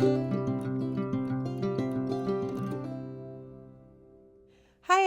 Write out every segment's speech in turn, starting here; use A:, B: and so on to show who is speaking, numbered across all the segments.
A: Hi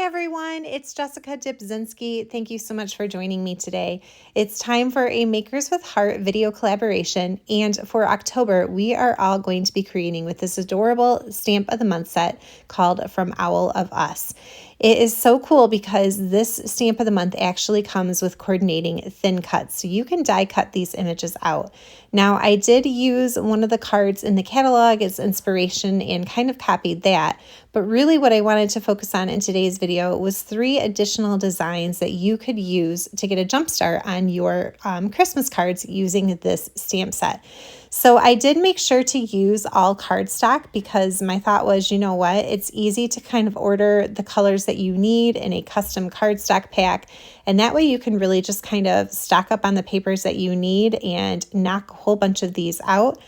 A: everyone, it's Jessica Dybzinski. Thank you so much for joining me today. It's time for a Makers with Heart video collaboration, and for October, we are all going to be creating with this adorable Stamp of the Month set called From Owl of Us. It is so cool because this Stamp of the Month actually comes with coordinating thin cuts, so you can die cut these images out. Now, I did use one of the cards in the catalog as inspiration and kind of copied that, but really what I wanted to focus on in today's video was 3 additional designs that you could use to get a jump start on your Christmas cards using this stamp set. So I did make sure to use all cardstock because my thought was, you know what, it's easy to kind of order the colors that you need in a custom cardstock pack, and that way you can really just kind of stock up on the papers that you need and knock a whole bunch of these out.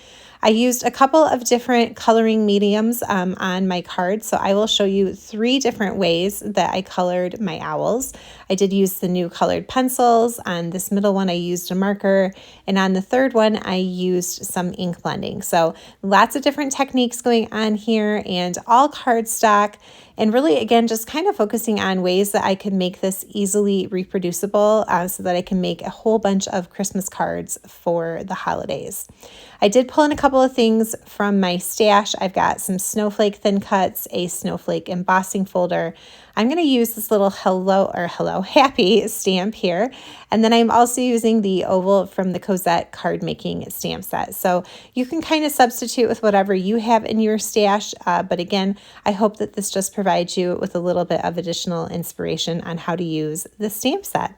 A: I used a couple of different coloring mediums on my cards, so I will show you 3 different ways that I colored my owls. I did use the new colored pencils. On this middle one, I used a marker, and on the third one, I used some ink blending. So lots of different techniques going on here, and all cardstock, and really, again, just kind of focusing on ways that I could make this easily reproducible so that I can make a whole bunch of Christmas cards for the holidays. I did pull in a couple of things from my stash. I've got some snowflake thin cuts, a snowflake embossing folder. I'm going to use this little hello happy stamp here. And then I'm also using the oval from the Cosette card making stamp set. So you can kind of substitute with whatever you have in your stash. But again, I hope that this just provides you with a little bit of additional inspiration on how to use the stamp set.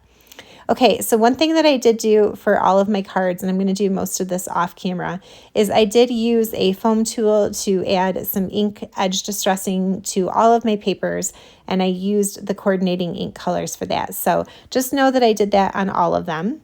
A: Okay, so one thing that I did do for all of my cards, and I'm going to do most of this off camera, is I did use a foam tool to add some ink edge distressing to all of my papers, and I used the coordinating ink colors for that. So just know that I did that on all of them.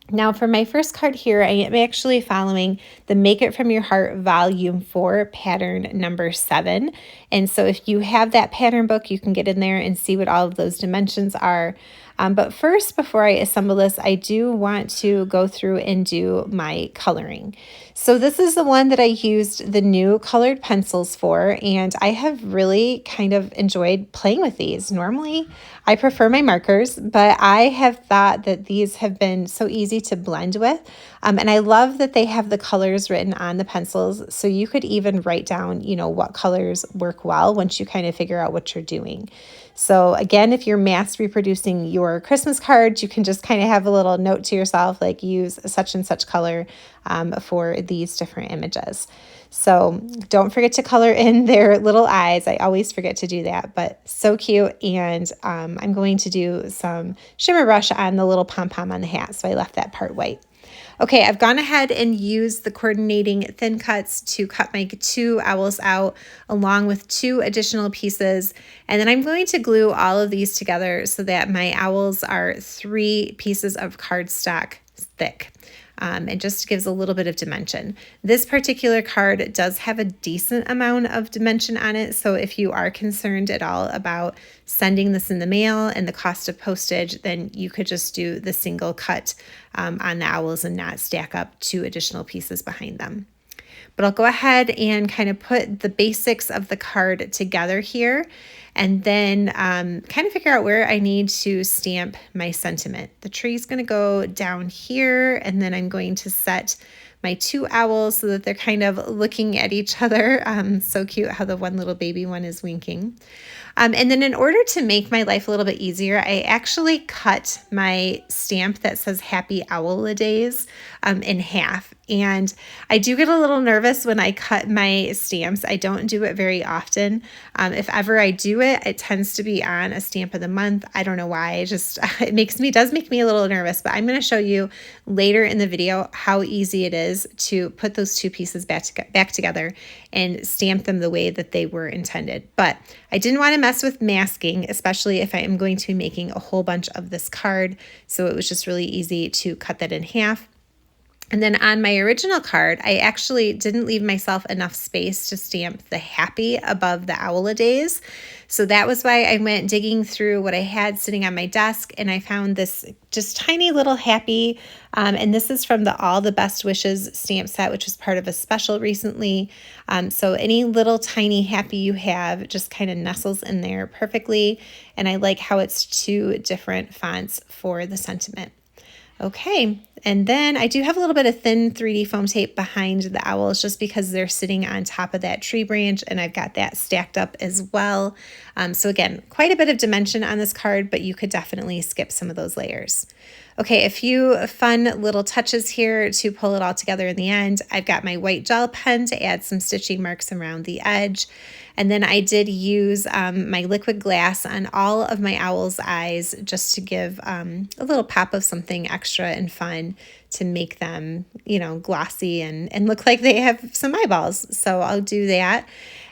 A: Now for my first card here, I am actually following the Make It From Your Heart Volume 4 pattern number 7. And so if you have that pattern book, you can get in there and see what all of those dimensions are. But first, before I assemble this, I do want to go through and do my coloring. So this is the one that I used the new colored pencils for, and I have really kind of enjoyed playing with these. Normally, I prefer my markers, but I have thought that these have been so easy to blend with. And I love that they have the colors written on the pencils, so you could even write down, what colors work well once you kind of figure out what you're doing. So again, if you're mass reproducing your Christmas cards, you can just kind of have a little note to yourself, like use such and such color for these different images. So don't forget to color in their little eyes. I always forget to do that, but so cute. And I'm going to do some shimmer brush on the little pom-pom on the hat, so I left that part white. Okay, I've gone ahead and used the coordinating thin cuts to cut my 2 owls out along with 2 additional pieces. And then I'm going to glue all of these together so that my owls are 3 pieces of cardstock thick. It just gives a little bit of dimension. This particular card does have a decent amount of dimension on it, so if you are concerned at all about sending this in the mail and the cost of postage, then you could just do the single cut on the owls and not stack up 2 additional pieces behind them. But I'll go ahead and kind of put the basics of the card together here, and then kind of figure out where I need to stamp my sentiment. The tree is going to go down here, and then I'm going to set my 2 owls so that they're kind of looking at each other. So cute how the one little baby one is winking. And then in order to make my life a little bit easier, I actually cut my stamp that says Happy Owl-a-Days in half. And I do get a little nervous when I cut my stamps. I don't do it very often. If ever I do it, it tends to be on a stamp of the month. I don't know why. It does make me a little nervous, but I'm going to show you later in the video how easy it is to put those 2 pieces back together and stamp them the way that they were intended. But I didn't want to mess with masking, especially if I am going to be making a whole bunch of this card. So it was just really easy to cut that in half. And then on my original card, I actually didn't leave myself enough space to stamp the happy above the owl-a-days. So that was why I went digging through what I had sitting on my desk, and I found this just tiny little happy. And this is from the All the Best Wishes stamp set, which was part of a special recently. So any little tiny happy you have just kind of nestles in there perfectly. And I like how it's two different fonts for the sentiment. Okay, and then I do have a little bit of thin 3D foam tape behind the owls just because they're sitting on top of that tree branch, and I've got that stacked up as well. So again, quite a bit of dimension on this card, but you could definitely skip some of those layers. Okay, a few fun little touches here to pull it all together in the end. I've got my white gel pen to add some stitching marks around the edge. And then I did use my liquid glass on all of my owl's eyes just to give a little pop of something extra and fun to make them, glossy and look like they have some eyeballs. So I'll do that.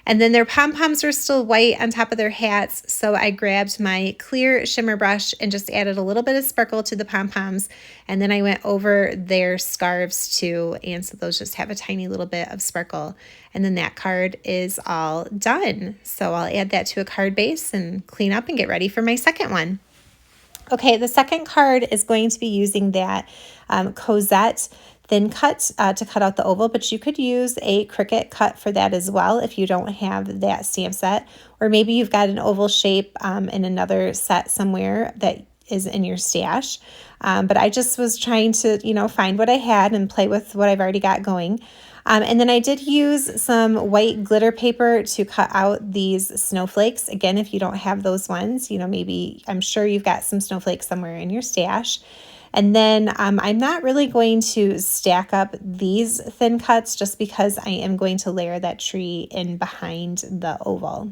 A: And then their pom-poms are still white on top of their hats, so I grabbed my clear shimmer brush and just added a little bit of sparkle to the pom-poms, and then I went over their scarves too, and so those just have a tiny little bit of sparkle. And then that card is all done. So I'll add that to a card base and clean up and get ready for my second one. Okay, the second card is going to be using that Cosette thin cut to cut out the oval, but you could use a Cricut cut for that as well if you don't have that stamp set, or maybe you've got an oval shape in another set somewhere that is in your stash. But I just was trying to, find what I had and play with what I've already got going. And then I did use some white glitter paper to cut out these snowflakes. Again, if you don't have those ones, maybe I'm sure you've got some snowflakes somewhere in your stash. And then I'm not really going to stack up these thin cuts just because I am going to layer that tree in behind the oval.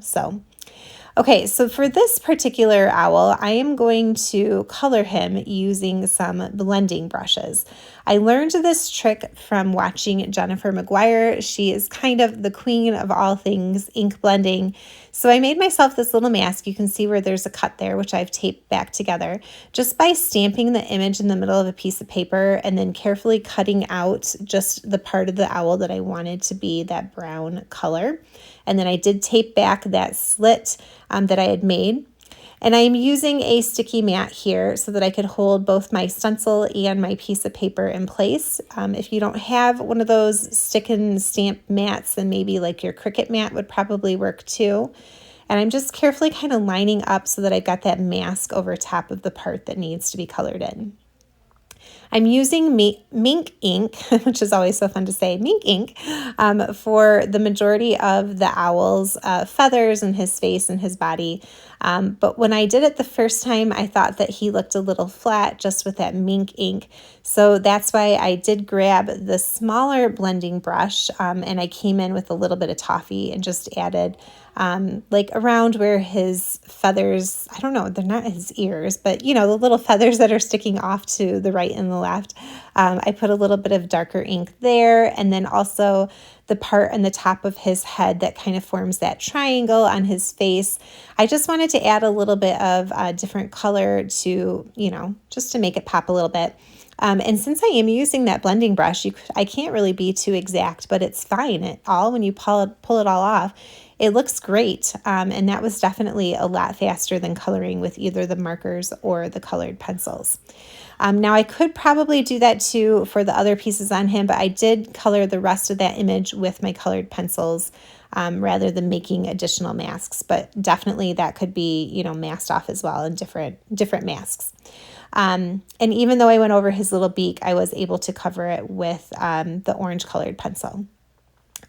A: Okay, so for this particular owl, I am going to color him using some blending brushes. I learned this trick from watching Jennifer McGuire. She is kind of the queen of all things ink blending. So I made myself this little mask. You can see where there's a cut there, which I've taped back together, just by stamping the image in the middle of a piece of paper and then carefully cutting out just the part of the owl that I wanted to be that brown color. And then I did tape back that slit that I had made. And I'm using a sticky mat here so that I could hold both my stencil and my piece of paper in place. If you don't have one of those stick and stamp mats, then maybe like your Cricut mat would probably work too. And I'm just carefully kind of lining up so that I've got that mask over top of the part that needs to be colored in. I'm using mink ink, which is always so fun to say, mink ink, for the majority of the owl's feathers and his face and his body. But when I did it the first time, I thought that he looked a little flat just with that mink ink. So that's why I did grab the smaller blending brush and I came in with a little bit of toffee and just added like around where his feathers, I don't know, they're not his ears, but the little feathers that are sticking off to the right and the left. I put a little bit of darker ink there, and then also the part on the top of his head that kind of forms that triangle on his face. I just wanted to add a little bit of different color to, just to make it pop a little bit. And since I am using that blending brush, I can't really be too exact, but it's fine. When you pull it all off, it looks great. And that was definitely a lot faster than coloring with either the markers or the colored pencils. Now I could probably do that too for the other pieces on him, but I did color the rest of that image with my colored pencils rather than making additional masks. But definitely that could be, masked off as well in different masks. And even though I went over his little beak, I was able to cover it with the orange colored pencil.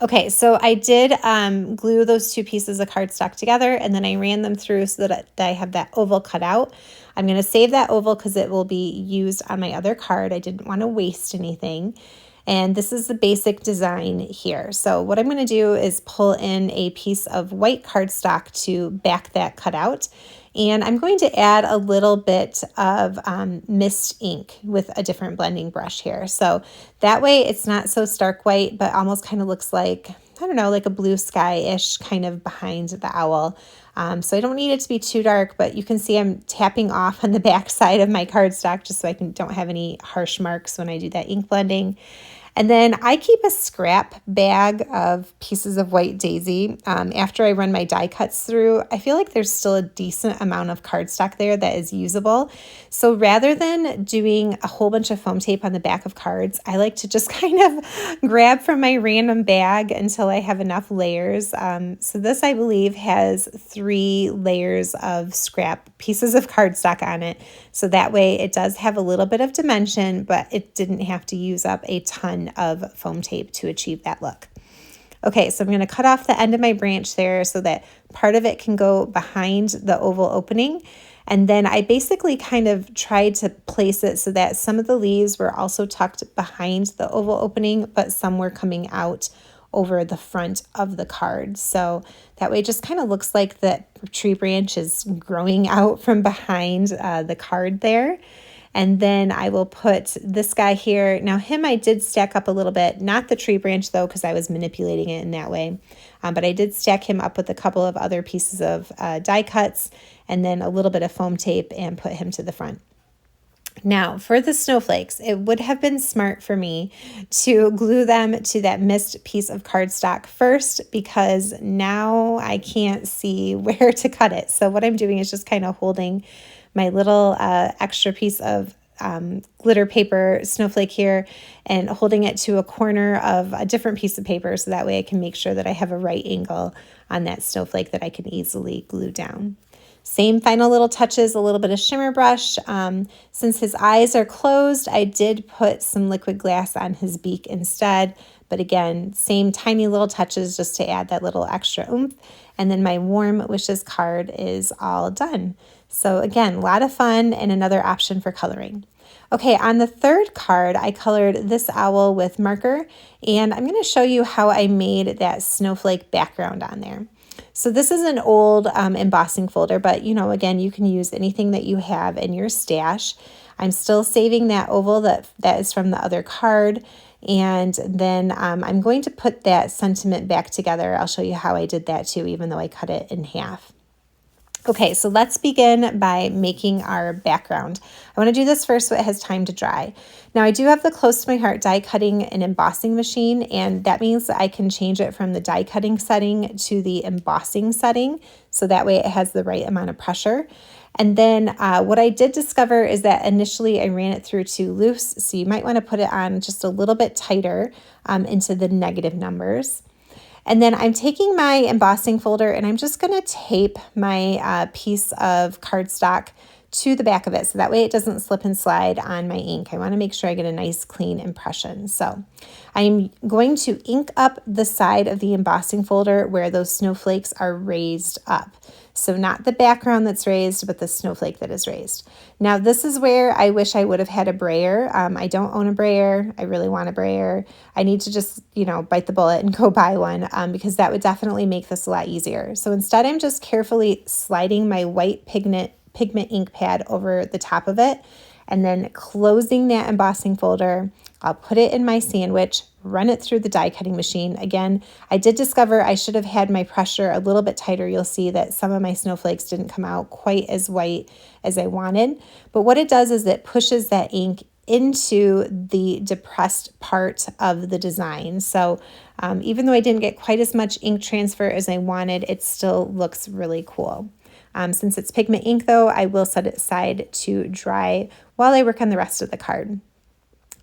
A: Okay, so I did glue those two pieces of cardstock together, and then I ran them through so that I have that oval cut out. I'm going to save that oval because it will be used on my other card. I didn't want to waste anything. And this is the basic design here. So what I'm going to do is pull in a piece of white cardstock to back that cutout. And I'm going to add a little bit of mist ink with a different blending brush here. So that way it's not so stark white, but almost kind of looks like I don't know, like a blue sky-ish kind of behind the owl. So I don't need it to be too dark, but you can see I'm tapping off on the back side of my cardstock just so I don't have any harsh marks when I do that ink blending. And then I keep a scrap bag of pieces of white daisy. After I run my die cuts through, I feel like there's still a decent amount of cardstock there that is usable. So rather than doing a whole bunch of foam tape on the back of cards, I like to just kind of grab from my random bag until I have enough layers. So this, I believe, has 3 layers of scrap pieces of cardstock on it. So that way it does have a little bit of dimension, but it didn't have to use up a ton of foam tape to achieve that look. Okay, so I'm going to cut off the end of my branch there so that part of it can go behind the oval opening. And then I basically kind of tried to place it so that some of the leaves were also tucked behind the oval opening, but some were coming out over the front of the card. So that way it just kind of looks like the tree branch is growing out from behind the card there. And then I will put this guy here. Now him I did stack up a little bit, not the tree branch though, because I was manipulating it in that way. But I did stack him up with a couple of other pieces of die cuts and then a little bit of foam tape and put him to the front. Now for the snowflakes, it would have been smart for me to glue them to that missed piece of cardstock first because now I can't see where to cut it. So what I'm doing is just kind of holding my little extra piece of glitter paper snowflake here and holding it to a corner of a different piece of paper so that way I can make sure that I have a right angle on that snowflake that I can easily glue down. Same final little touches, a little bit of shimmer brush. Since his eyes are closed, I did put some liquid glass on his beak instead. But again, same tiny little touches just to add that little extra oomph. And then my warm wishes card is all done. So again, a lot of fun and another option for coloring. Okay, on the third card, I colored this owl with marker, and I'm going to show you how I made that snowflake background on there. So this is an old embossing folder, but again, you can use anything that you have in your stash. I'm still saving that oval that is from the other card. And then I'm going to put that sentiment back together. I'll show you how I did that too, even though I cut it in half. Okay, so let's begin by making our background. I want to do this first so it has time to dry. Now I do have the Close to My Heart die cutting and embossing machine, and that means that I can change it from the die cutting setting to the embossing setting, so that way it has the right amount of pressure. And then what I did discover is that initially I ran it through too loose, so you might want to put it on just a little bit tighter into the negative numbers. And then I'm taking my embossing folder and I'm just going to tape my piece of cardstock to the back of it so that way it doesn't slip and slide on my ink. I want to make sure I get a nice clean impression. So I'm going to ink up the side of the embossing folder where those snowflakes are raised up. So not the background that's raised, but the snowflake that is raised. Now this is where I wish I would have had a brayer. I don't own a brayer. I really want a brayer. I need to just, bite the bullet and go buy one because that would definitely make this a lot easier. So instead I'm just carefully sliding my white pigment ink pad over the top of it and then closing that embossing folder. I'll put it in my sandwich, run it through the die cutting machine. Again, I did discover I should have had my pressure a little bit tighter. You'll see that some of my snowflakes didn't come out quite as white as I wanted. But what it does is it pushes that ink into the depressed part of the design. So even though I didn't get quite as much ink transfer as I wanted, it still looks really cool. Since it's pigment ink though, I will set it aside to dry while I work on the rest of the card.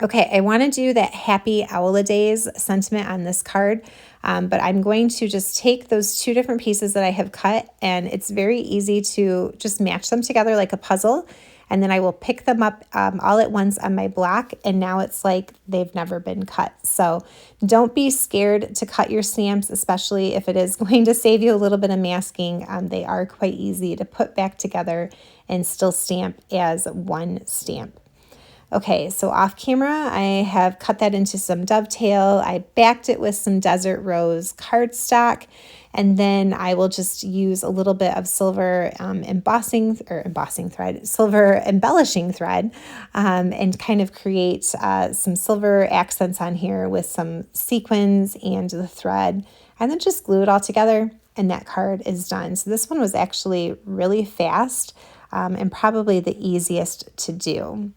A: Okay, I want to do that Happy Owl-a-Days sentiment on this card, but I'm going to just take those 2 different pieces that I have cut, and it's very easy to just match them together like a puzzle, and then I will pick them up all at once on my block, and now it's like they've never been cut. So don't be scared to cut your stamps, especially if it is going to save you a little bit of masking. They are quite easy to put back together and still stamp as one stamp. Okay, so off camera, I have cut that into some dovetail. I backed it with some Desert Rose cardstock, and then I will just use a little bit of silver silver embellishing thread, and kind of create some silver accents on here with some sequins and the thread, and then just glue it all together, and that card is done. So this one was actually really fast, and probably the easiest to do.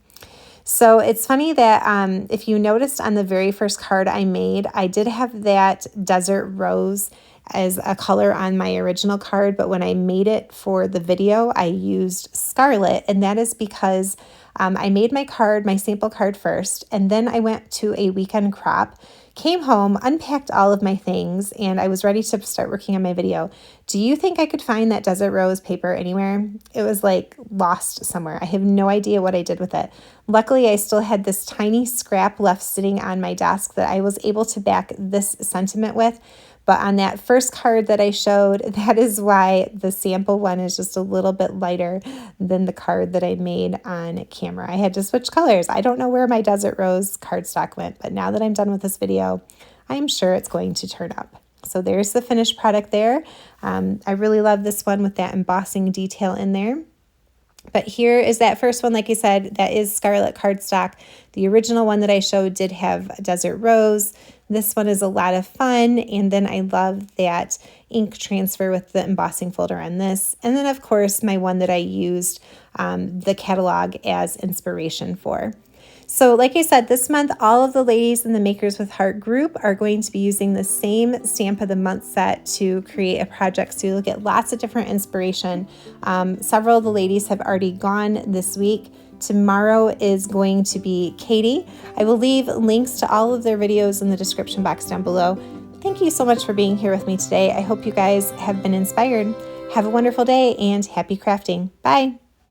A: So it's funny that if you noticed on the very first card I made, I did have that Desert Rose as a color on my original card, but when I made it for the video, I used Scarlet, and that is because I made my card, my sample card first, and then I went to a weekend crop, came home, unpacked all of my things, and I was ready to start working on my video. Do you think I could find that Desert Rose paper anywhere? It was like lost somewhere. I have no idea what I did with it. Luckily, I still had this tiny scrap left sitting on my desk that I was able to back this sentiment with. But on that first card that I showed, that is why the sample one is just a little bit lighter than the card that I made on camera. I had to switch colors. I don't know where my Desert Rose cardstock went, but now that I'm done with this video, I am sure it's going to turn up. So there's the finished product there. I really love this one with that embossing detail in there. But here is that first one, like I said, that is Scarlet cardstock. The original one that I showed did have Desert Rose. This one is a lot of fun, and then I love that ink transfer with the embossing folder on this. And then, of course, my one that I used the catalog as inspiration for. So like I said, this month, all of the ladies in the Makers with Heart group are going to be using the same Stamp of the Month set to create a project. So you'll get lots of different inspiration. Several of the ladies have already gone this week. Tomorrow is going to be Katie. I will leave links to all of their videos in the description box down below. Thank you so much for being here with me today. I hope you guys have been inspired. Have a wonderful day and happy crafting. Bye.